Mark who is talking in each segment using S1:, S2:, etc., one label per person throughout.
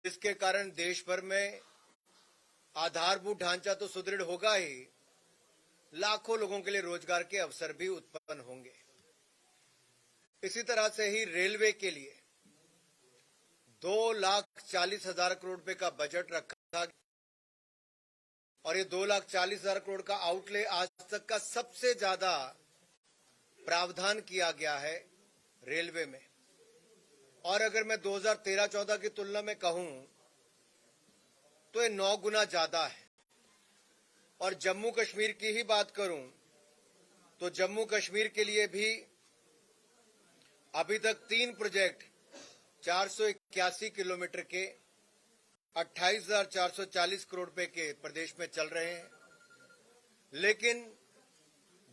S1: जिसके कारण देश भर में आधारभूत ढांचा तो सुदृढ़ होगा ही, लाखों लोगों के लिए रोजगार के अवसर भी उत्पन्न होंगे। इसी तरह से ही रेलवे के लिए 2,40,000 करोड़ रुपए का बजट रखा और ये 2,40,000 करोड़ का आउटले आज तक का सबसे ज्यादा प्रावधान किया गया है रेलवे में। और अगर मैं 2013-14 की तुलना में कहूं तो ये 9 गुना ज्यादा है। और जम्मू कश्मीर की ही बात करूं तो जम्मू कश्मीर के लिए भी अभी तक 3 प्रोजेक्ट 481 किलोमीटर के 28,440 करोड़ रुपए के प्रदेश में चल रहे हैं। लेकिन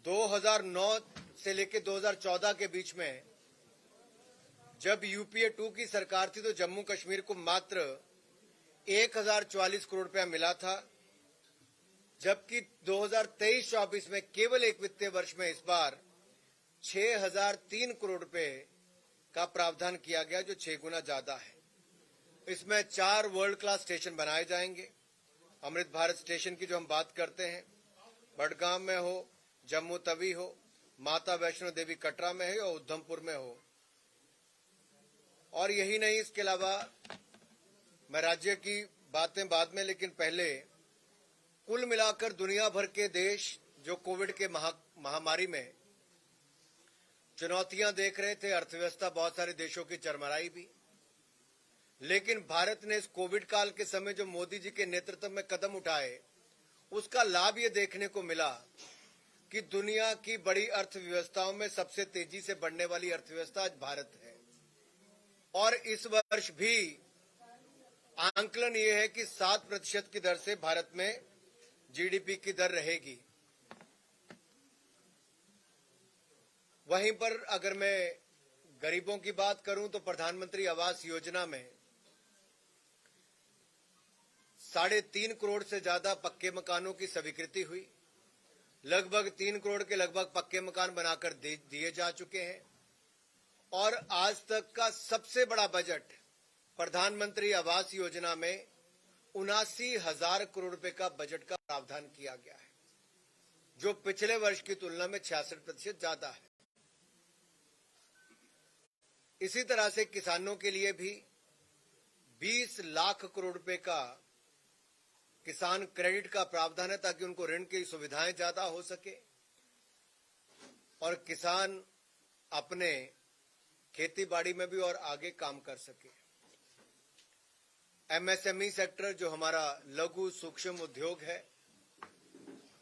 S1: 2009 से लेकर 2014 के बीच में जब यूपीए 2 की सरकार थी तो जम्मू कश्मीर को मात्र 1,044 करोड़ रुपया मिला था, जबकि 2023-24 में केवल एक वित्तीय वर्ष में इस बार 6,003 करोड़ रुपए का प्रावधान किया गया, जो 6 गुना ज्यादा है। इसमें 4 वर्ल्ड क्लास स्टेशन बनाए जाएंगे। अमृत भारत स्टेशन की जो हम बात करते हैं, बडगाम में हो, जम्मू तवी हो, माता वैष्णो देवी कटरा में है और उधमपुर में हो। और यही नहीं, इसके अलावा मैं राज्य की बातें बाद में, लेकिन पहले कुल मिलाकर दुनिया भर के देश जो कोविड के महामारी में चुनौतियां देख रहे थे, अर्थव्यवस्था बहुत सारे देशों की चरमराई भी, लेकिन भारत ने इस कोविड काल के समय जो मोदी जी के नेतृत्व में कदम उठाए, उसका लाभ ये देखने को मिला कि दुनिया की बड़ी अर्थव्यवस्थाओं में सबसे तेजी से बढ़ने वाली अर्थव्यवस्था आज भारत है। और इस वर्ष भी आंकलन ये है कि 7% की दर से भारत में जीडीपी की दर रहेगी। वहीं पर अगर मैं गरीबों की बात करूं तो प्रधानमंत्री आवास योजना में 3.5 करोड़ से ज्यादा पक्के मकानों की स्वीकृति हुई। लगभग 3 करोड़ के लगभग पक्के मकान बनाकर दिए जा चुके हैं। और आज तक का सबसे बड़ा बजट प्रधानमंत्री आवास योजना में 79,000 करोड़ रुपए का बजट का प्रावधान किया गया है, जो पिछले वर्ष की तुलना में 66% ज्यादा है। इसी तरह से किसानों के लिए भी 20 लाख करोड़ रुपए का किसान क्रेडिट का प्रावधान है, ताकि उनको ऋण की सुविधाएं ज्यादा हो सके और किसान अपने खेती बाड़ी में भी और आगे काम कर सके। एमएसएमई सेक्टर जो हमारा लघु सूक्ष्म उद्योग है,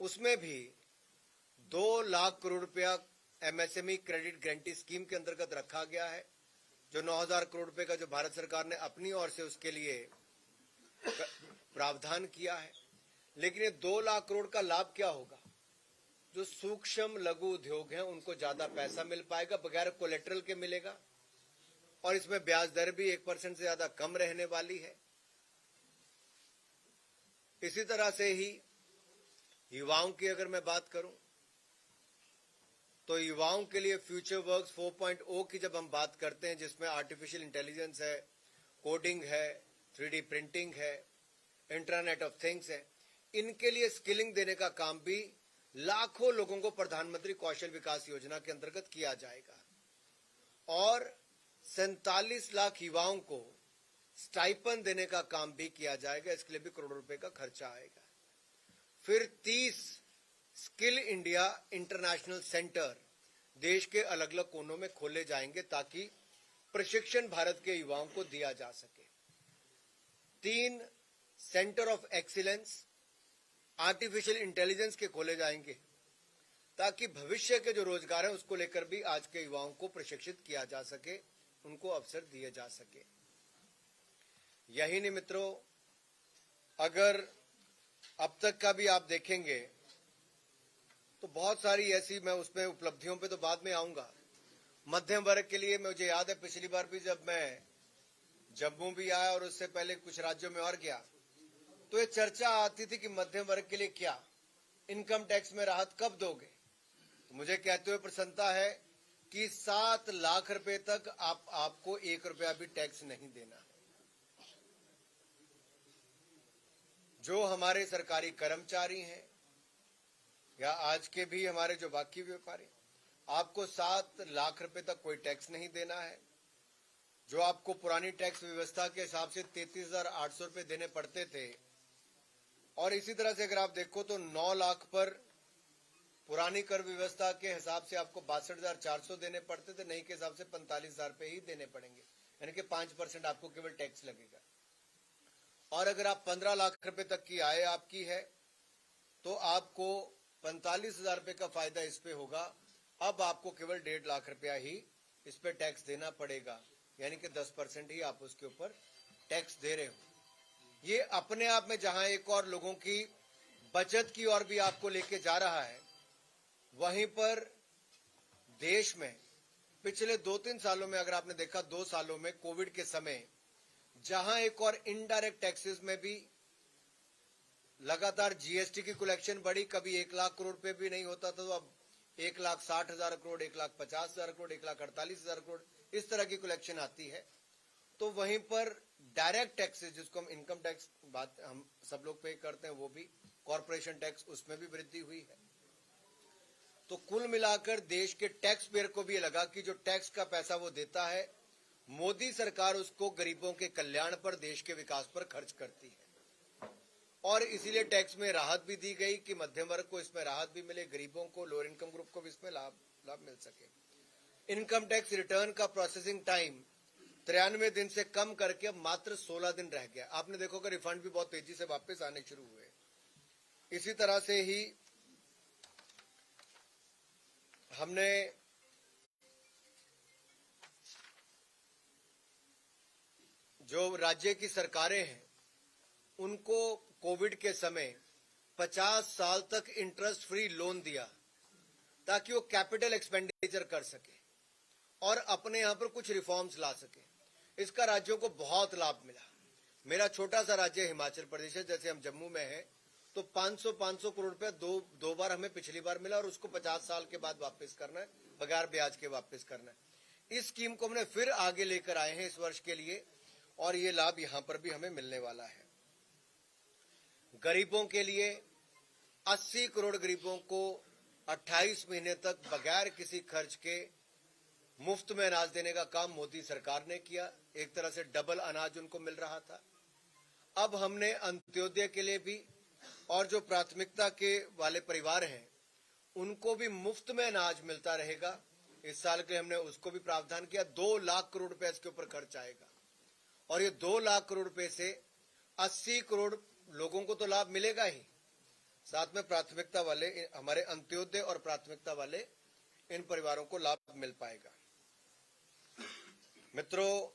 S1: उसमें भी 2 लाख करोड़ रुपया एमएसएमई क्रेडिट गारंटी स्कीम के अंतर्गत रखा गया है, जो 9,000 करोड़ रुपए का जो भारत सरकार ने अपनी ओर से उसके लिए प्रावधान किया है। लेकिन ये 2 लाख करोड़ का लाभ क्या होगा? जो सूक्ष्म लघु उद्योग हैं उनको ज्यादा पैसा मिल पाएगा, बगैर कोलेट्रल के मिलेगा, और इसमें ब्याज दर भी 1% से ज्यादा कम रहने वाली है। इसी तरह से ही युवाओं की अगर मैं बात करूं तो युवाओं के लिए फ्यूचर वर्क्स 4.0 की जब हम बात करते हैं, जिसमें आर्टिफिशियल इंटेलिजेंस है, कोडिंग है, 3D प्रिंटिंग है, इंटरनेट ऑफ थिंग्स है, इनके लिए स्किलिंग देने का काम भी लाखों लोगों को प्रधानमंत्री कौशल विकास योजना के अंतर्गत किया जाएगा। और 47 लाख युवाओं को स्टाइपन देने का काम भी किया जाएगा। इसके लिए भी करोड़ों रुपए का खर्चा आएगा। फिर 30 स्किल इंडिया इंटरनेशनल सेंटर देश के अलग अलग कोनों में खोले जाएंगे, ताकि प्रशिक्षण भारत के युवाओं को दिया जा सके। 3 centre of excellence artificial intelligence के खोले जाएंगे, ताकि भविष्य के जो रोजगार है उसको लेकर भी आज के युवाओं को प्रशिक्षित किया जा सके, उनको अवसर दिए जा सके। यही नहीं मित्रों, अगर अब तक का भी आप देखेंगे तो बहुत सारी ऐसी, मैं उसमें उपलब्धियों पे तो बाद में आऊंगा। मध्यम वर्ग के लिए मुझे याद है पिछली बार भी जब मैं जम्मू भी आया और उससे पहले कुछ राज्यों में और गया, तो ये चर्चा आती थी कि मध्यम वर्ग के लिए क्या इनकम टैक्स में राहत कब दोगे। तो मुझे कहते हुए प्रसन्नता है कि 7 लाख रुपए तक आपको 1 रुपया भी टैक्स नहीं देना है। जो हमारे सरकारी कर्मचारी हैं या आज के भी हमारे जो बाकी व्यापारी, आपको 7 लाख रुपए तक कोई टैक्स नहीं देना है। जो आपको पुरानी टैक्स व्यवस्था के हिसाब से 33,800 रुपए देने पड़ते थे, और इसी तरह से अगर आप देखो तो 9 लाख पर पुरानी कर व्यवस्था के हिसाब से आपको 62,400 देने पड़ते थे, नई के हिसाब से 45,000 रुपए ही देने पड़ेंगे, यानी कि 5% आपको केवल टैक्स लगेगा। और अगर आप 15 लाख रुपए तक की आय आपकी है तो आपको 45,000 रुपए का फायदा इस पे होगा। अब आपको केवल 1.5 लाख रुपया ही इस पे टैक्स देना पड़ेगा, यानी कि 10% ही आप उसके ऊपर टैक्स दे रहे हो। ये अपने आप में जहां एक और लोगों की बचत की ओर भी आपको लेके जा रहा है, वहीं पर देश में पिछले 2-3 सालों में अगर आपने देखा, 2 सालों में कोविड के समय जहां एक और इनडायरेक्ट टैक्सेस में भी लगातार जीएसटी की कलेक्शन बढ़ी, कभी 1 लाख करोड़ रुपए भी नहीं होता था, तो अब 1,60,000 करोड़, 1,50,000 करोड़, 1,48,000 करोड़ इस तरह की कलेक्शन आती है। तो वहीं पर डायरेक्ट टैक्सेस, जिसको हम इनकम टैक्स बात हम सब लोग पे करते हैं, वो भी कॉर्पोरेशन टैक्स, उसमें भी वृद्धि हुई है। तो कुल मिलाकर देश के टैक्स पेयर को भी लगा कि जो टैक्स का पैसा वो देता है, मोदी सरकार उसको गरीबों के कल्याण पर, देश के विकास पर खर्च करती है। और इसीलिए टैक्स में राहत भी दी गई कि मध्यम वर्ग को इसमें राहत भी मिले, गरीबों को, लोअर इनकम ग्रुप को भी इसमें लाभ मिल सके। इनकम टैक्स रिटर्न का प्रोसेसिंग टाइम 93 दिन से कम करके अब मात्र 16 दिन रह गया। आपने देखो कि रिफंड भी बहुत तेजी से वापस आने शुरू हुए। इसी तरह से ही हमने जो राज्य की सरकारें हैं उनको कोविड के समय 50 साल तक इंटरेस्ट फ्री लोन दिया ताकि वो कैपिटल एक्सपेंडिचर कर सके और अपने यहां पर कुछ रिफॉर्म्स ला सके। इसका राज्यों को बहुत लाभ मिला। मेरा छोटा सा राज्य हिमाचल प्रदेश है, जैसे हम जम्मू में हैं, तो 500 करोड़ रुपया दो बार हमें पिछली बार मिला और उसको 50 साल के बाद वापस करना है, बगैर ब्याज के वापस करना है। इस स्कीम को हमने फिर आगे लेकर आए हैं इस वर्ष के लिए, और ये लाभ यहां पर भी हमें मिलने वाला है। गरीबों के लिए 80 करोड़ गरीबों को 28 महीने तक बगैर किसी खर्च के मुफ्त में अनाज देने का काम मोदी सरकार ने किया। एक तरह से डबल अनाज उनको मिल रहा था। अब हमने अंत्योदय के लिए भी, और जो प्राथमिकता के वाले परिवार हैं उनको भी मुफ्त में अनाज मिलता रहेगा। इस साल के हमने उसको भी प्रावधान किया। 2 लाख करोड़ रुपए इसके ऊपर खर्च आएगा, और ये 2 लाख करोड़ रुपए से 80 करोड़ लोगों को तो लाभ मिलेगा ही, साथ में प्राथमिकता वाले, हमारे अंत्योदय और प्राथमिकता वाले इन परिवारों को लाभ मिल पाएगा। मित्रों,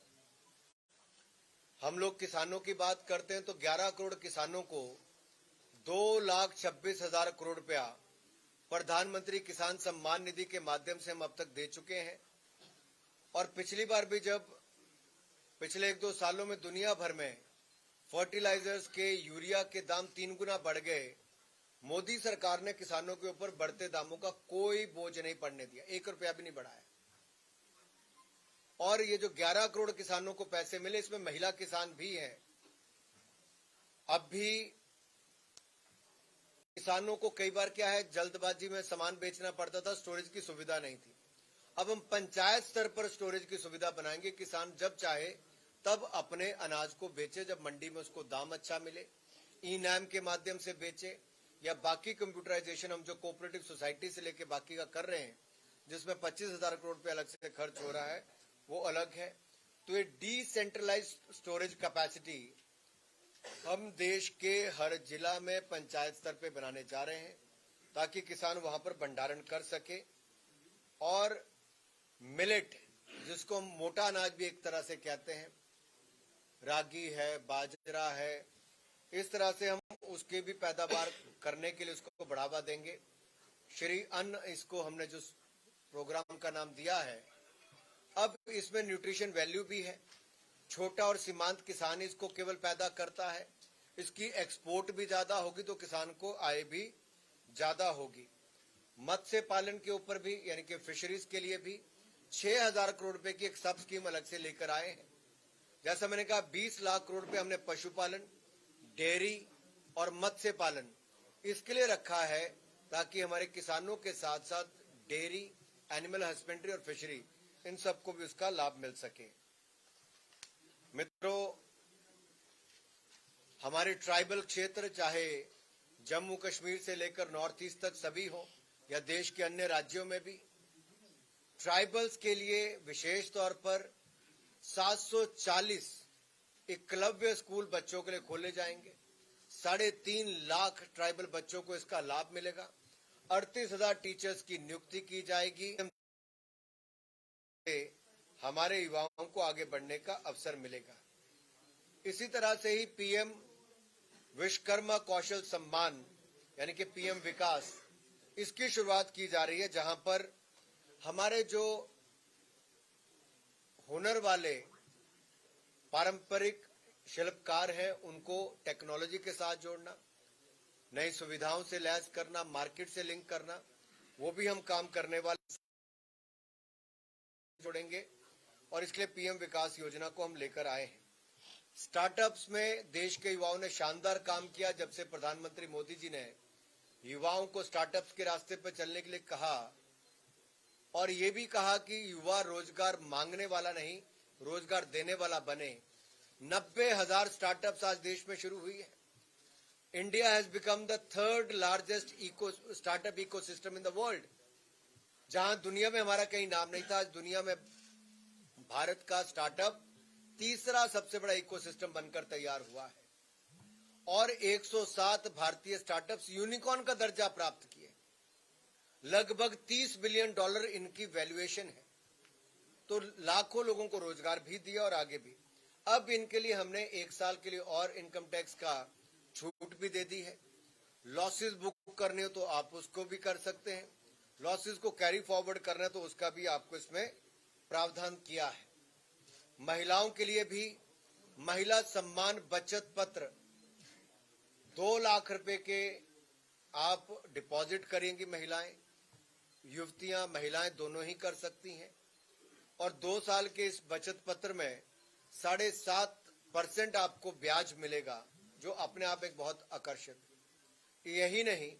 S1: हम लोग किसानों की बात करते हैं तो 11 करोड़ किसानों को 2,26,000 करोड़ रुपया प्रधानमंत्री किसान सम्मान निधि के माध्यम से हम अब तक दे चुके हैं। और पिछली बार भी जब पिछले 1-2 सालों में दुनिया भर में फर्टिलाइजर्स के, यूरिया के दाम 3 गुना बढ़ गए, मोदी सरकार ने किसानों के ऊपर बढ़ते दामों का कोई बोझ नहीं पड़ने दिया, 1 रुपया भी नहीं बढ़ाया। और ये जो 11 करोड़ किसानों को पैसे मिले, इसमें महिला किसान भी हैं। अब भी किसानों को कई बार क्या है, जल्दबाजी में सामान बेचना पड़ता था, स्टोरेज की सुविधा नहीं थी। अब हम पंचायत स्तर पर स्टोरेज की सुविधा बनाएंगे। किसान जब चाहे तब अपने अनाज को बेचे, जब मंडी में उसको दाम अच्छा मिले, ई-नैम के माध्यम से बेचे, या बाकी कंप्यूटराइजेशन हम जो कोऑपरेटिव सोसाइटी से लेके बाकी का कर रहे हैं, जिसमें 25,000 करोड़ रुपए अलग से खर्च हो रहा है, वो अलग है। तो ये डिसेंट्रलाइज्ड स्टोरेज कैपेसिटी हम देश के हर जिला में पंचायत स्तर पे बनाने जा रहे हैं, ताकि किसान वहां पर भंडारण कर सके। और मिलेट, जिसको हम मोटा अनाज भी एक तरह से कहते हैं, रागी है, बाजरा है, इस तरह से हम उसके भी पैदावार करने के लिए उसको बढ़ावा देंगे। श्री अन्न, इसको हमने जो प्रोग्राम का नाम दिया है, अब इसमें न्यूट्रिशन वैल्यू भी है। छोटा और सीमांत किसान इसको केवल पैदा करता है, इसकी एक्सपोर्ट भी ज्यादा होगी तो किसान को आय भी ज्यादा होगी। मत्स्य पालन के ऊपर भी, यानी कि फिशरीज के लिए भी 6,000 करोड़ रुपए की एक सब स्कीम अलग से लेकर आए हैं। जैसा मैंने कहा, 20 लाख करोड़ रुपए हमने पशुपालन, डेयरी और मत्स्य पालन, इसके लिए रखा है ताकि हमारे किसानों के साथ साथ डेयरी, एनिमल हस्बेंड्री और फिशरी, इन सबको भी उसका लाभ मिल सके। मित्रों, हमारे ट्राइबल क्षेत्र चाहे जम्मू कश्मीर से लेकर नॉर्थ ईस्ट तक सभी हो या देश के अन्य राज्यों में भी, ट्राइबल्स के लिए विशेष तौर पर 740 एकलव्य स्कूल बच्चों के लिए खोले जाएंगे। 3.5 लाख ट्राइबल बच्चों को इसका लाभ मिलेगा। 38,000 टीचर्स की नियुक्ति की जाएगी। हमारे युवाओं को आगे बढ़ने का अवसर मिलेगा। इसी तरह से ही पीएम विश्वकर्मा कौशल सम्मान यानी कि पीएम विकास, इसकी शुरुआत की जा रही है, जहां पर हमारे जो हुनर वाले पारंपरिक शिल्पकार हैं उनको टेक्नोलॉजी के साथ जोड़ना, नई सुविधाओं से लैस करना, मार्केट से लिंक करना, वो भी हम काम करने वाले जोड़ेंगे और इसके लिए पीएम विकास योजना को हम लेकर आए हैं। स्टार्टअप्स में देश के युवाओं ने शानदार काम किया। जब से प्रधानमंत्री मोदी जी ने युवाओं को स्टार्टअप्स के रास्ते पर चलने के लिए कहा और ये भी कहा कि युवा रोजगार मांगने वाला नहीं, रोजगार देने वाला बने, 90,000 स्टार्टअप्स आज देश में शुरू हुई है। India has become the 3rd largest startup ecosystem in the world. जहां दुनिया में हमारा कहीं नाम नहीं था, आज दुनिया में भारत का स्टार्टअप 3रा सबसे बड़ा इकोसिस्टम बनकर तैयार हुआ है और 107 भारतीय स्टार्टअप्स यूनिकॉर्न का दर्जा प्राप्त किए। लगभग $30 बिलियन इनकी वैल्यूएशन है। तो लाखों लोगों को रोजगार भी दिया और आगे भी। अब इनके लिए हमने 1 साल के लिए और इनकम टैक्स का छूट भी दे दी है। लॉसेस बुक करने हो तो आप उसको भी कर सकते हैं, लॉसेस को कैरी फॉरवर्ड करना है तो उसका भी आपको इसमें प्रावधान किया है। महिलाओं के लिए भी महिला सम्मान बचत पत्र 2 लाख रुपए के आप डिपॉजिट करेंगी। महिलाएं, युवतियां, महिलाएं दोनों ही कर सकती हैं और 2 साल के इस बचत पत्र में 7.5% आपको ब्याज मिलेगा, जो अपने आप एक बहुत आकर्षक। यही नहीं,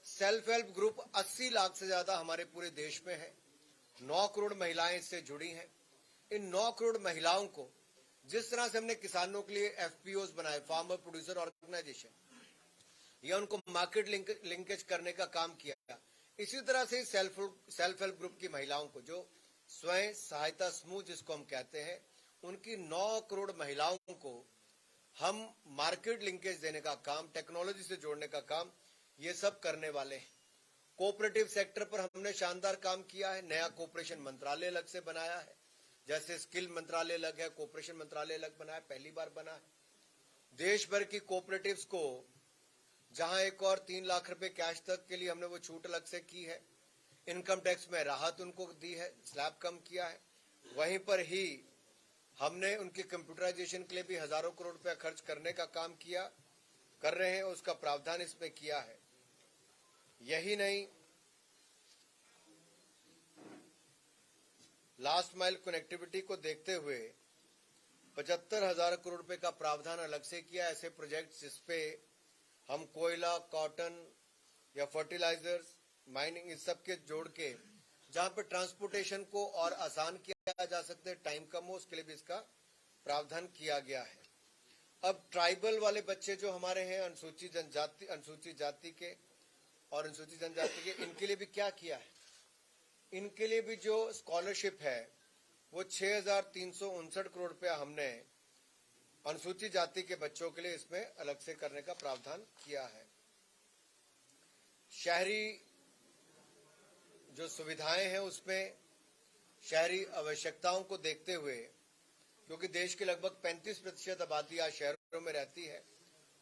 S1: सेल्फ हेल्प ग्रुप 80 लाख से ज्यादा हमारे पूरे देश में है। 9 करोड़ महिलाएं इससे जुड़ी हैं। इन 9 करोड़ महिलाओं को जिस तरह से हमने किसानों के लिए एफपीओस बनाए, फार्मर प्रोड्यूसर ऑर्गेनाइजेशन, या उनको मार्केट लिंकेज करने का काम किया, इसी तरह से सेल्फ हेल्प ग्रुप की महिलाओं को, जो स्वयं सहायता समूह जिसको हम कहते हैं, उनकी 9 करोड़ महिलाओं को हम मार्केट लिंकेज देने का काम, टेक्नोलॉजी से जोड़ने का काम, ये सब करने वाले हैं। कोऑपरेटिव सेक्टर पर हमने शानदार काम किया है। नया कोऑपरेशन मंत्रालय अलग से बनाया है, जैसे स्किल मंत्रालय अलग है, कोऑपरेशन मंत्रालय अलग बना है, पहली बार बना है। देश भर की कोऑपरेटिव्स को जहां एक और 3 लाख रुपए कैश तक के लिए हमने वो छूट अलग से की है, इनकम टैक्स में राहत उनको दी है, स्लैब कम किया है। वहीं पर ही हमने उनके कंप्यूटराइजेशन के लिए भी हजारों करोड़ रुपया खर्च करने का काम कर रहे हैं, उसका प्रावधान इसमें किया है। यही नहीं, लास्ट माइल कनेक्टिविटी को देखते हुए 75,000 करोड़ रुपए का प्रावधान अलग से किया। ऐसे प्रोजेक्ट जिसपे हम कोयला, कॉटन या फर्टिलाइजर्स, माइनिंग, इस सब के जोड़ के जहां पे ट्रांसपोर्टेशन को और आसान किया जा सकते हैं, टाइम कम हो, उसके लिए भी इसका प्रावधान किया गया है। अब ट्राइबल वाले बच्चे जो हमारे हैं, अनुसूचित जाति के और अनुसूचित जनजाति के, इनके लिए भी क्या किया है? इनके लिए भी जो स्कॉलरशिप है वो 6,359 करोड़ रुपया हमने अनुसूचित जाति के बच्चों के लिए इसमें अलग से करने का प्रावधान किया है। शहरी जो सुविधाएं हैं उसमें शहरी आवश्यकताओं को देखते हुए, क्योंकि देश के लगभग 35% आबादी आज शहरों में रहती है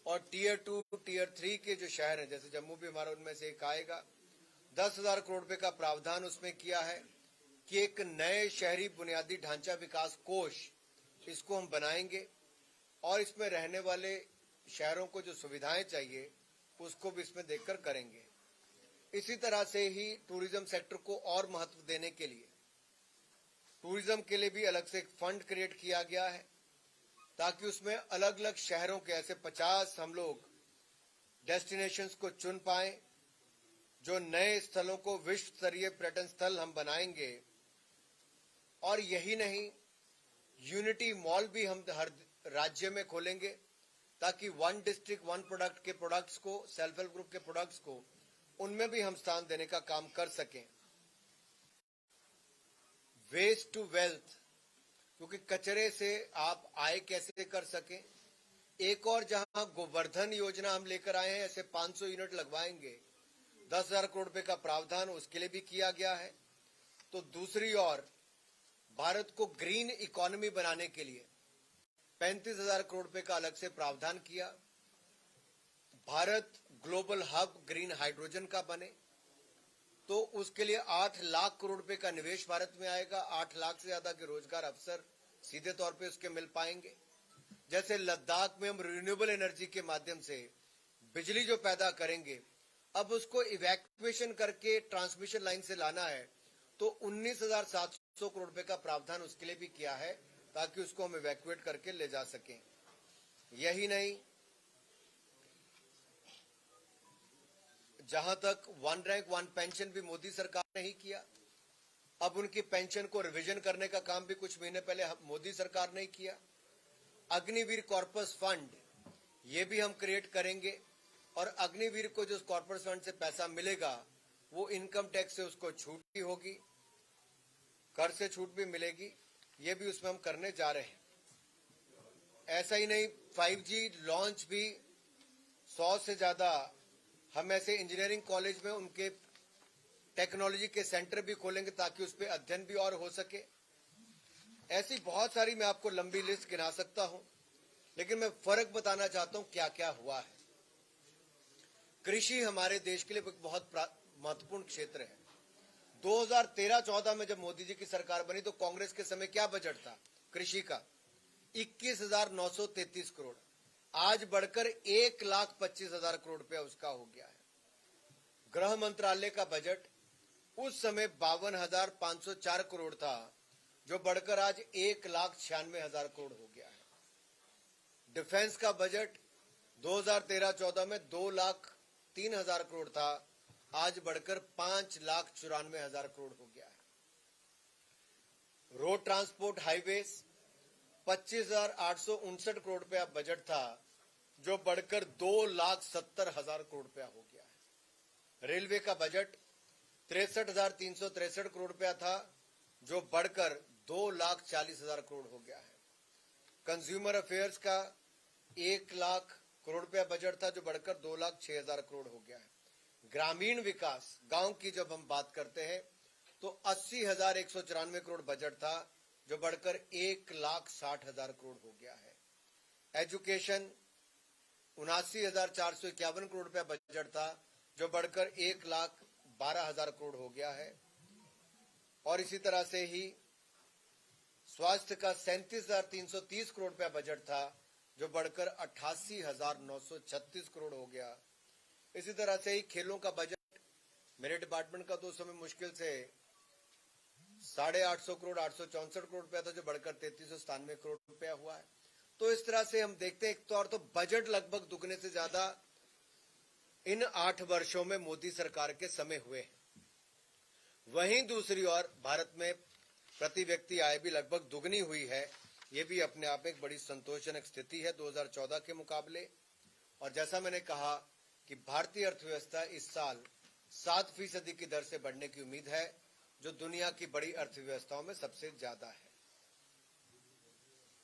S1: और टीयर 2, टीयर 3 के जो शहर हैं, जैसे जम्मू भी हमारा उनमें से एक आएगा, 10,000 करोड़ रुपए का प्रावधान उसमें किया है कि एक नए शहरी बुनियादी ढांचा विकास कोष, इसको हम बनाएंगे और इसमें रहने वाले शहरों को जो सुविधाएं चाहिए उसको भी इसमें देखकर करेंगे। इसी तरह से ही टूरिज्म सेक्टर को और महत्व देने के लिए टूरिज्म के लिए भी अलग से एक फंड क्रिएट किया गया है, ताकि उसमें अलग अलग शहरों के ऐसे 50 हम लोग डेस्टिनेशंस को चुन पाएं, जो नए स्थलों को विश्व स्तरीय पर्यटन स्थल हम बनाएंगे। और यही नहीं, यूनिटी मॉल भी हम हर राज्य में खोलेंगे ताकि वन डिस्ट्रिक्ट वन प्रोडक्ट के प्रोडक्ट्स को, सेल्फ हेल्प ग्रुप के प्रोडक्ट्स को, उनमें भी हम स्थान देने का काम कर सकें। वेस्ट टू वेल्थ, क्योंकि कचरे से आप आय कैसे कर सकें। एक और जहां गोवर्धन योजना हम लेकर आए हैं, ऐसे 500 यूनिट लगवाएंगे, 10,000 करोड़ रुपए का प्रावधान उसके लिए भी किया गया है। तो दूसरी ओर भारत को ग्रीन इकोनॉमी बनाने के लिए 35,000 करोड़ रुपए का अलग से प्रावधान किया। Bharat global hub green hydrogen का बने, तो उसके लिए 8 लाख करोड़ रुपए का निवेश भारत में आएगा। 8 लाख से ज्यादा के रोजगार अवसर सीधे तौर पे उसके मिल पाएंगे। जैसे लद्दाख में हम रिन्यूएबल एनर्जी के माध्यम से बिजली जो पैदा करेंगे, अब उसको इवैक्यूएशन करके ट्रांसमिशन लाइन से लाना है, तो 19,700 करोड़ रुपए का प्रावधान उसके लिए भी किया है ताकि उसको हम इवैक्यूएट करके ले जा सकें। यही नहीं, जहां तक वन रैंक वन पेंशन भी मोदी सरकार ने ही किया, अब उनकी पेंशन को रिवीजन करने का काम भी कुछ महीने पहले मोदी सरकार ने ही किया। अग्निवीर कॉर्पस फंड ये भी हम क्रिएट करेंगे, और अग्निवीर को जो कॉर्पस फंड से पैसा मिलेगा वो इनकम टैक्स से उसको छूट भी होगी, कर से छूट भी मिलेगी, ये भी उसमें हम करने जा रहे हैं। ऐसा ही नहीं, 5G लॉन्च भी 100 से ज्यादा हम ऐसे इंजीनियरिंग कॉलेज में उनके टेक्नोलॉजी के सेंटर भी खोलेंगे ताकि उस पर अध्ययन भी और हो सके। ऐसी बहुत सारी मैं आपको लंबी लिस्ट गिना सकता हूं, लेकिन मैं फर्क बताना चाहता हूं क्या क्या हुआ है। कृषि हमारे देश के लिए एक बहुत महत्वपूर्ण क्षेत्र है। 2013-14 में जब मोदी जी की सरकार बनी तो कांग्रेस के समय क्या बजट था कृषि का? 21,933 करोड़। आज बढ़कर 1,25,000 करोड़ रुपया उसका हो गया है। गृह मंत्रालय का बजट उस समय 52,504 करोड़ था, जो बढ़कर आज 1,96,000 करोड़ हो गया है। डिफेंस का बजट 2013-14 में 2,03,000 करोड़ था, आज बढ़कर 5,94,000 करोड़ हो गया है। रोड ट्रांसपोर्ट हाईवेज 25,859 करोड़ रुपया बजट था, जो बढ़कर 2,70,000 करोड़ रुपया हो गया है। रेलवे का बजट 63,363 करोड़ रुपया था, जो बढ़कर 2,40,000 करोड़ हो गया है। कंज्यूमर अफेयर्स का 1 लाख करोड़ रुपया बजट था, जो बढ़कर 2,06,000 करोड़ हो गया है। ग्रामीण विकास, गांव की जब हम बात करते हैं तो 80,194 करोड़ बजट था, जो बढ़कर 1,60,000 करोड़ हो गया है। एजुकेशन 79,451 करोड़ रुपया बजट था, जो बढ़कर 1,12,000 करोड़ हो गया है। और इसी तरह से ही स्वास्थ्य का 37,330 करोड़ रुपया बजट था, जो बढ़कर 88,936 करोड़ हो गया। इसी तरह से ही खेलों का बजट मेरे डिपार्टमेंट का तो उस समय मुश्किल से 850 करोड़ 864 करोड़ रुपया था, जो बढ़कर 3397 करोड़ रुपया हुआ है। तो इस तरह से हम देखते हैं, एक तौर तो बजट लगभग दुगने से ज्यादा इन 8 वर्षों में मोदी सरकार के समय हुए हैं। वहीं दूसरी ओर भारत में प्रति व्यक्ति आय भी लगभग दुगनी हुई है। ये भी अपने आप में एक बड़ी संतोषजनक स्थिति है 2014 के मुकाबले। और जैसा मैंने कहा कि भारतीय अर्थव्यवस्था इस साल 7% की दर से बढ़ने की उम्मीद है, जो दुनिया की बड़ी अर्थव्यवस्थाओं में सबसे ज्यादा है।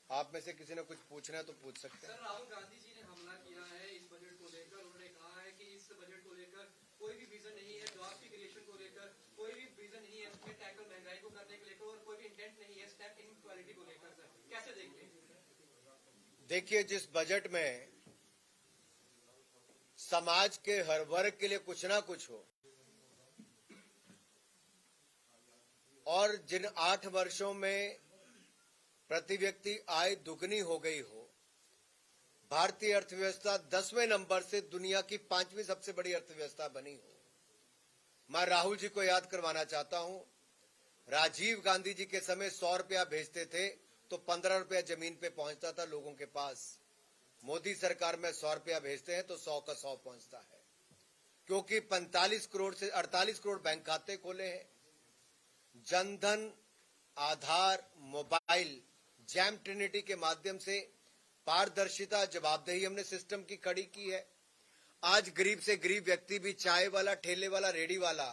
S1: आप में से किसी ने कुछ पूछना है तो पूछ सकते हैं।
S2: सर, राहुल गांधी जी ने हमला किया है इस बजट को लेकर। उन्होंने कहा है कि इस बजट को लेकर कोई भी विजन नहीं है, जॉब की क्रिएशन को लेकर कोई भी विजन नहीं है, इसमें टैकल महंगाई को करने को लेकर, और कोई भी इंटेंट नहीं है स्टेप इनइक्वालिटी को लेकर। सर, कैसे देखते हैं?
S1: देखिए, जिस बजट में समाज के हर वर्ग के लिए कुछ ना कुछ हो, और जिन 8 वर्षों में प्रति व्यक्ति आय दुगनी हो गई हो, भारतीय अर्थव्यवस्था 10वें नंबर से दुनिया की 5वीं सबसे बड़ी अर्थव्यवस्था बनी हो। मैं राहुल जी को याद करवाना चाहता हूं, राजीव गांधी जी के समय 100 रुपया भेजते थे तो 15 रुपया जमीन पे पहुंचता था लोगों के पास। मोदी सरकार में 100 रुपया भेजते हैं तो 100 का 100 पहुंचता है, क्योंकि 45 करोड़ से 48 करोड़ बैंक खाते खोले हैं। जनधन, आधार, मोबाइल, जैम ट्रिनिटी के माध्यम से पारदर्शिता, जवाबदेही हमने सिस्टम की खड़ी की है। आज गरीब से गरीब व्यक्ति भी, चाय वाला, ठेले वाला, रेडी वाला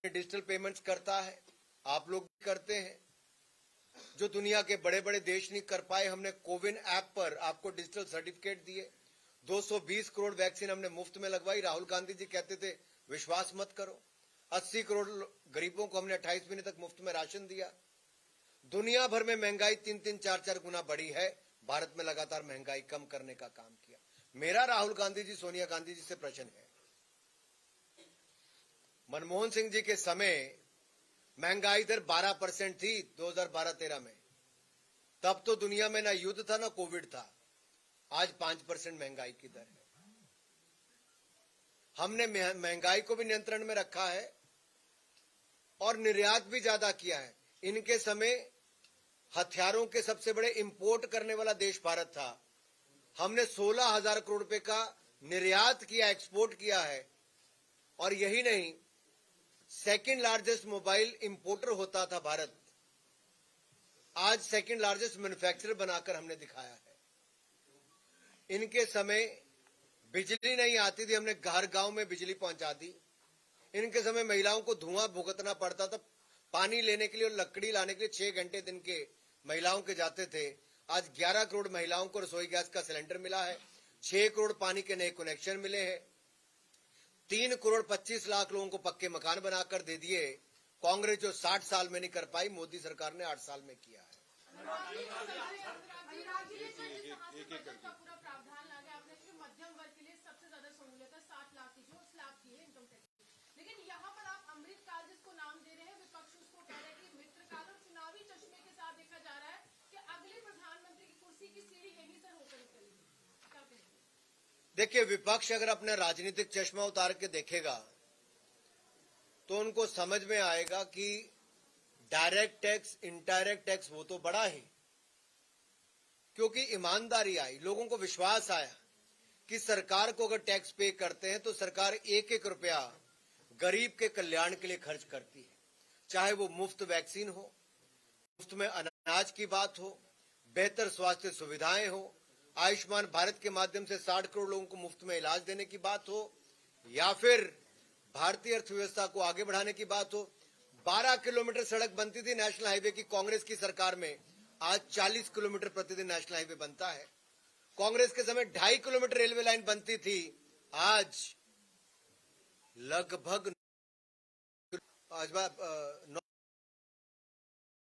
S1: डिजिटल पेमेंट्स करता है। आप लोग भी करते हैं, जो दुनिया के बड़े बड़े देश नहीं कर पाए। हमने कोविन ऐप पर आपको डिजिटल सर्टिफिकेट दिए। 220 करोड़ वैक्सीन हमने मुफ्त में लगवाई। राहुल गांधी जी कहते थे विश्वास मत करो। 80 करोड़ गरीबों को हमने 28 महीने तक मुफ्त में राशन दिया। दुनिया भर में महंगाई 3-3, 4-4 गुना बढ़ी है, भारत में लगातार महंगाई कम करने का काम किया। मेरा राहुल गांधी जी, सोनिया गांधी जी से प्रश्न है, मनमोहन सिंह जी के समय महंगाई दर 12% थी 2012-13 में। तब तो दुनिया में ना युद्ध था ना कोविड था। आज 5% महंगाई की दर है। हमने महंगाई को भी नियंत्रण में रखा है और निर्यात भी ज्यादा किया है। इनके समय हथियारों के सबसे बड़े इंपोर्ट करने वाला देश भारत था। हमने 16,000 करोड़ रुपए का निर्यात किया, एक्सपोर्ट किया है। और यही नहीं, सेकंड लार्जेस्ट मोबाइल इंपोर्टर होता था भारत, आज सेकंड लार्जेस्ट मैन्युफैक्चरर बनाकर हमने दिखाया है। इनके समय बिजली नहीं आती थी, हमने घर गांव में बिजली पहुंचा दी। इनके समय महिलाओं को धुआं भुगतना पड़ता था पानी लेने के लिए और लकड़ी लाने के लिए। 6 घंटे दिन के महिलाओं के जाते थे। आज 11 करोड़ महिलाओं को रसोई गैस का सिलेंडर मिला है। 6 करोड़ पानी के नए कनेक्शन मिले हैं। 3 करोड़ 25 लाख लोगों को पक्के मकान बनाकर दे दिए। कांग्रेस जो 60 साल में नहीं कर पाई, मोदी सरकार ने 8 साल में किया है।
S3: मध्यम वर्ग के लिए सबसे ज्यादा सहूलियत है, 7 लाख की जो स्लैब की है इनकम टैक्स। लेकिन यहाँ पर आप अमृतकाल जिसको नाम दे रहे हैं, विपक्ष उसको कह रहे हैं कि मित्रकाल, और चुनावी चश्मे के साथ देखा जा रहा है कि अगले प्रधानमंत्री की कुर्सी की सीढ़ी यहीं से होकर निकलेगी। क्या कहेंगे?
S1: देखिए, विपक्ष अगर अपना राजनीतिक चश्मा उतार के देखेगा तो उनको समझ में आएगा कि डायरेक्ट टैक्स, इनडायरेक्ट टैक्स वो तो बड़ा है, क्योंकि ईमानदारी आई, लोगों को विश्वास आया कि सरकार को अगर टैक्स पे करते हैं तो सरकार एक एक रुपया गरीब के कल्याण के लिए खर्च करती है। चाहे वो मुफ्त वैक्सीन हो, मुफ्त में अनाज की बात हो, बेहतर स्वास्थ्य सुविधाएं हो, आयुष्मान भारत के माध्यम से 60 करोड़ लोगों को मुफ्त में इलाज देने की बात हो, या फिर भारतीय अर्थव्यवस्था को आगे बढ़ाने की बात हो। 12 किलोमीटर सड़क बनती थी नेशनल हाईवे की कांग्रेस की सरकार में, आज 40 किलोमीटर प्रतिदिन नेशनल हाईवे बनता है। कांग्रेस के समय 2.5 किलोमीटर रेलवे लाइन बनती थी, आज लगभग 9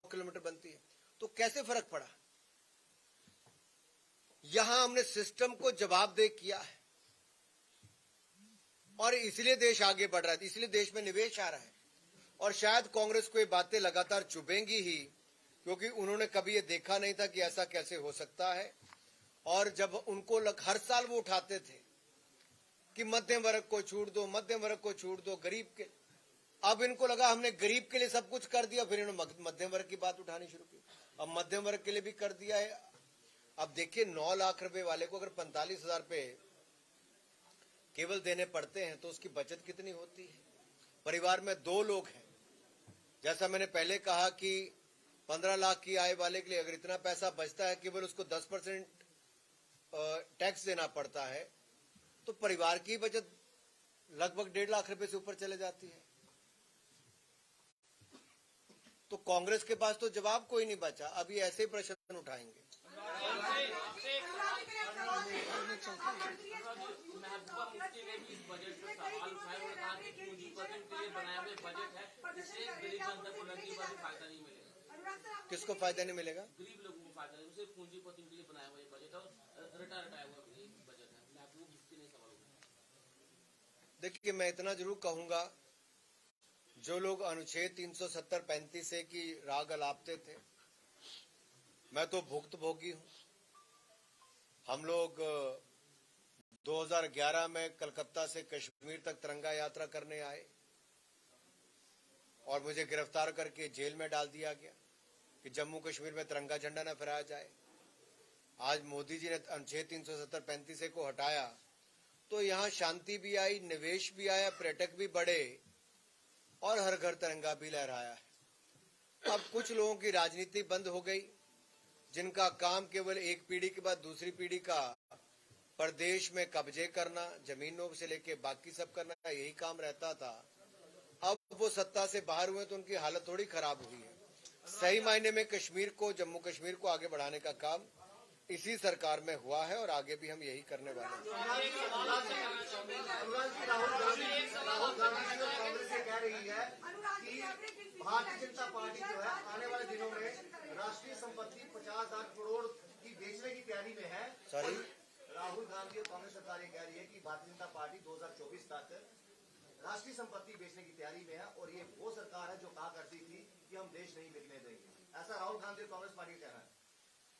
S1: किलोमीटर बनती है। तो कैसे फर्क पड़ा? यहां हमने सिस्टम को जवाबदेह किया है और इसलिए देश आगे बढ़ रहा है, इसलिए देश में निवेश आ रहा है। और शायद कांग्रेस को ये बातें लगातार चुभेंगी ही, क्योंकि उन्होंने कभी ये देखा नहीं था कि ऐसा कैसे हो सकता है। और जब उनको हर साल वो उठाते थे कि मध्यम वर्ग को छूट दो, मध्यम वर्ग को छूट दो, गरीब के, अब इनको लगा हमने गरीब के लिए सब कुछ कर दिया, फिर इन्होंने मध्यम वर्ग की बात उठानी शुरू की। अब मध्यम वर्ग के लिए भी कर दिया है। अब देखिए, 9 लाख रुपए वाले को अगर 45,000 रुपए केवल देने पड़ते हैं तो उसकी बचत कितनी होती है। परिवार में 2 लोग हैं, जैसा मैंने पहले कहा कि 15 लाख की आय वाले के लिए अगर इतना पैसा बचता है, केवल उसको 10% टैक्स देना पड़ता है, तो परिवार की बचत लगभग 1.5 लाख रुपए से ऊपर चले जाती है। तो कांग्रेस के पास तो जवाब कोई नहीं बचा। अभी ऐसे ही प्रश्न उठाएंगे। किसको फायदा नहीं मिलेगा?
S4: गरीब लोगों को फायदा नहीं, सिर्फ पूंजीपतियों के लिए बनाया हुआ ये बजट है और रिटायर हुआ बजट है। आपको इसके नहीं सवाल होगा।
S1: देखिए, मैं इतना जरूर कहूंगा, जो लोग अनुच्छेद 370-35 की राग अलापते थे, मैं तो भुक्तभोगी हूं। हम लोग 2011 में कलकत्ता से कश्मीर तक तिरंगा यात्रा करने आए और मुझे गिरफ्तार करके जेल में डाल दिया गया कि जम्मू कश्मीर में तिरंगा झंडा न फहराया जाए। आज मोदी जी ने अनुच्छेद 370-35 को हटाया तो यहाँ शांति भी आई, निवेश भी आया, पर्यटक भी बढ़े और हर घर तिरंगा भी लहराया है। अब कुछ लोगों की राजनीति बंद हो गई, जिनका काम केवल एक पीढ़ी के बाद दूसरी पीढ़ी का प्रदेश में कब्जे करना, जमीनों से लेके बाकी सब करना, यही काम रहता था। अब वो सत्ता से बाहर हुए तो उनकी हालत थोड़ी खराब हुई है। सही मायने में कश्मीर को, जम्मू कश्मीर को आगे बढ़ाने का काम इसी सरकार में हुआ है और आगे भी हम यही करने वाले हैं।
S5: भारतीय जनता पार्टी जो है आने वाले दिनों में राष्ट्रीय संपत्ति 50 लाख करोड़ की बेचने की तैयारी में है।
S1: सॉरी,
S5: राहुल गांधी और कांग्रेस सरकार ये कह रही है कि भारतीय जनता पार्टी 2024 तक राष्ट्रीय संपत्ति बेचने की तैयारी में है और ये वो सरकार है जो कहा करती थी कि हम देश नहीं बिकने देंगे। ऐसा राहुल गांधी और कांग्रेस पार्टी का कहना है।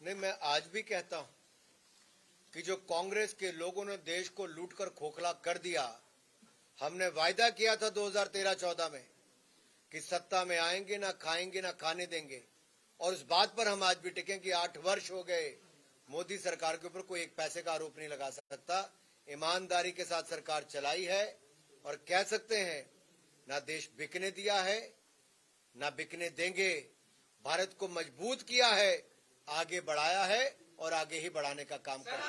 S1: नहीं, मैं आज भी कहता हूं कि जो कांग्रेस के लोगों ने देश को लूटकर खोखला कर दिया, हमने वायदा किया था 2013-14 में कि सत्ता में आएंगे, ना खाएंगे ना खाने देंगे, और उस बात पर हम आज भी टिके कि 8 वर्ष हो गए, मोदी सरकार के ऊपर कोई एक पैसे का आरोप नहीं लगा सकता। ईमानदारी के साथ सरकार चलाई है और कह सकते हैं ना देश बिकने दिया है ना बिकने देंगे। भारत को मजबूत किया है, आगे बढ़ाया है और आगे ही बढ़ाने का काम करते हैं।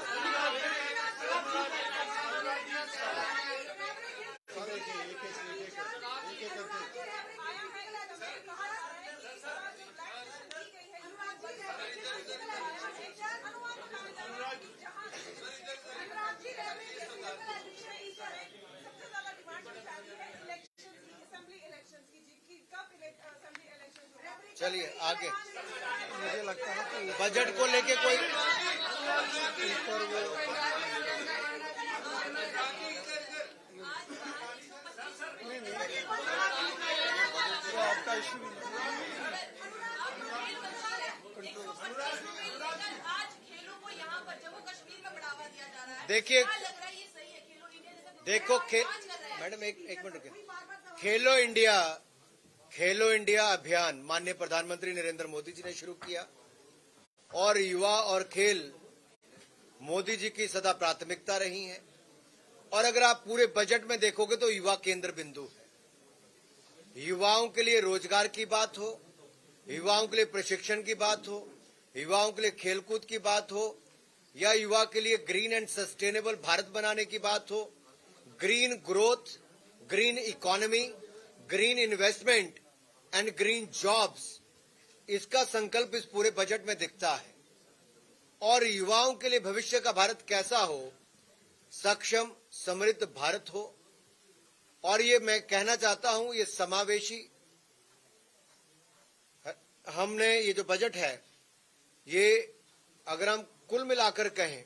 S1: चलिए आगे।
S5: मुझे लगता है कि
S1: बजट को लेके कोई
S5: आपका इशू
S1: देखिए, देखो मैडम एक मिनट रुकिए। खेलो इंडिया अभियान माननीय प्रधानमंत्री नरेंद्र मोदी जी ने शुरू किया और युवा और खेल मोदी जी की सदा प्राथमिकता रही है। और अगर आप पूरे बजट में देखोगे तो युवा केंद्र बिंदु है। युवाओं के लिए रोजगार की बात हो, युवाओं के लिए प्रशिक्षण की बात हो, युवाओं के लिए खेलकूद की बात हो, या युवा के लिए ग्रीन एंड सस्टेनेबल भारत बनाने की बात हो, green growth, green economy, green investment and green jobs, इसका संकल्प इस पूरे बजट में दिखता है। और युवाओं के लिए भविष्य का भारत कैसा हो, सक्षम समृद्ध भारत हो। और ये मैं कहना चाहता हूं, ये समावेशी, हमने ये जो बजट है, ये अगर हम कुल मिलाकर कहें,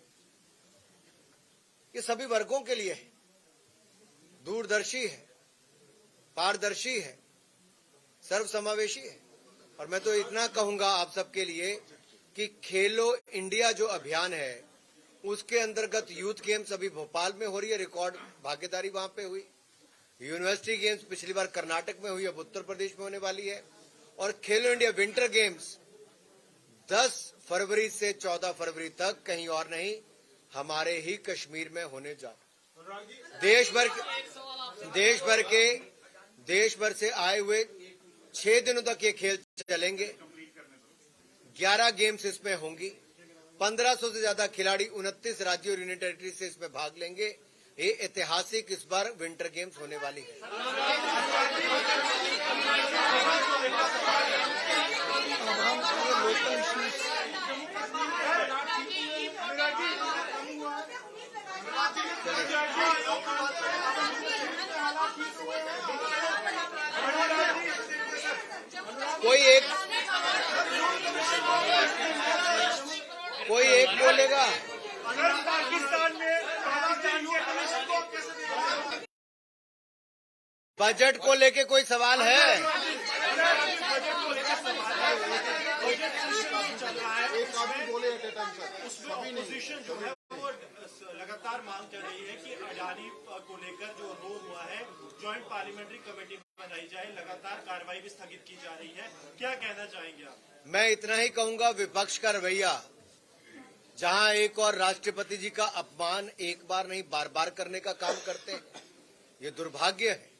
S1: ये सभी वर्गों के लिए है, दूरदर्शी है, पारदर्शी है, सर्वसमावेशी है। और मैं तो इतना कहूंगा आप सबके लिए कि खेलो इंडिया जो अभियान है, उसके अंतर्गत यूथ गेम्स अभी भोपाल में हो रही है, रिकॉर्ड भागीदारी वहां पे हुई। यूनिवर्सिटी गेम्स पिछली बार कर्नाटक में हुई, अब उत्तर प्रदेश में होने वाली है। और खेलो इंडिया विंटर गेम्स 10 फरवरी से 14 फरवरी तक कहीं और नहीं, हमारे ही कश्मीर में होने जा। देश भर से आए हुए 6 दिनों तक ये खेल चलेंगे। 11 गेम्स इसमें होंगी। 1500 से ज्यादा खिलाड़ी 29 राज्यों और यूनियन टेरिटरी से इसमें भाग लेंगे। ये ऐतिहासिक इस बार विंटर गेम्स होने वाली है। कोई एक बोलेगा।
S5: अगर पाकिस्तान में
S1: बजट को लेके कोई सवाल है?
S5: अपोजिशन जो है वो लगातार मांग कर रही है कि अडानी को लेकर जो रो हुआ है, ज्वाइंट पार्लियामेंट्री कमेटी बनाई जाए, लगातार कार्रवाई भी स्थगित की जा रही है। क्या कहना चाहेंगे आप?
S1: मैं इतना ही कहूंगा, विपक्ष का रवैया जहां एक और राष्ट्रपति जी का अपमान एक बार नहीं बार बार करने का काम करते हैं। ये दुर्भाग्य है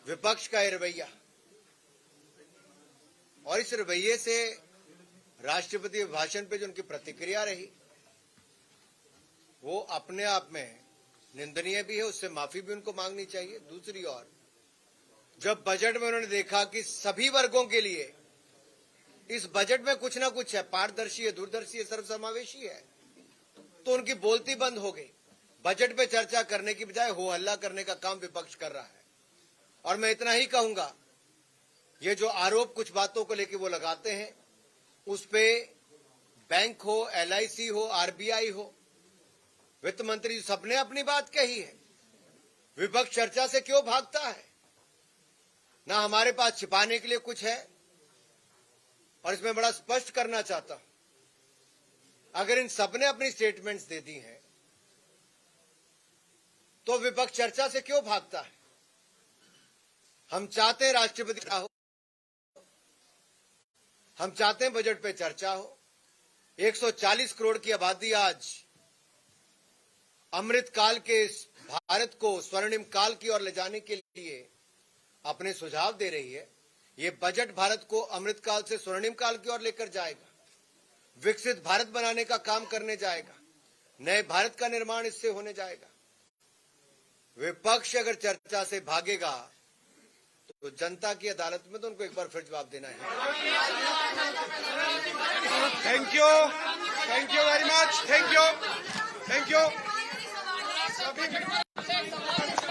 S1: विपक्ष का ये रवैया, और इस रवैये से राष्ट्रपति भाषण पे जो उनकी प्रतिक्रिया रही वो अपने आप में निंदनीय भी है, उससे माफी भी उनको मांगनी चाहिए। दूसरी ओर जब बजट में उन्होंने देखा कि सभी वर्गों के लिए इस बजट में कुछ ना कुछ है, पारदर्शी है, दूरदर्शी है, सर्वसमावेशी है, तो उनकी बोलती बंद हो गई। बजट पे चर्चा करने की बजाय हो हल्ला करने का काम विपक्ष कर रहा है। और मैं इतना ही कहूंगा, ये जो आरोप कुछ बातों को लेकर वो लगाते हैं, उस पे बैंक हो, LIC हो, RBI हो, वित्त मंत्री सबने अपनी बात कही है। विपक्ष चर्चा से क्यों भागता है? ना हमारे पास छिपाने के लिए कुछ है, और इसमें बड़ा स्पष्ट करना चाहता हूं, अगर इन सबने अपनी स्टेटमेंट्स दे दी हैं तो विपक्ष चर्चा से क्यों भागता है? हम चाहते हैं राष्ट्रपति हो, हम चाहते हैं बजट पे चर्चा हो। 140 करोड़ की आबादी आज अमृत काल के भारत को स्वर्णिम काल की ओर ले जाने के लिए अपने सुझाव दे रही है। ये बजट भारत को अमृत काल से स्वर्णिम काल की ओर लेकर जाएगा, विकसित भारत बनाने का काम करने जाएगा, नए भारत का निर्माण इससे होने जाएगा। विपक्ष अगर चर्चा से भागेगा तो जनता की अदालत में तो उनको एक बार फिर जवाब देना है।
S6: Thank you very much, thank you.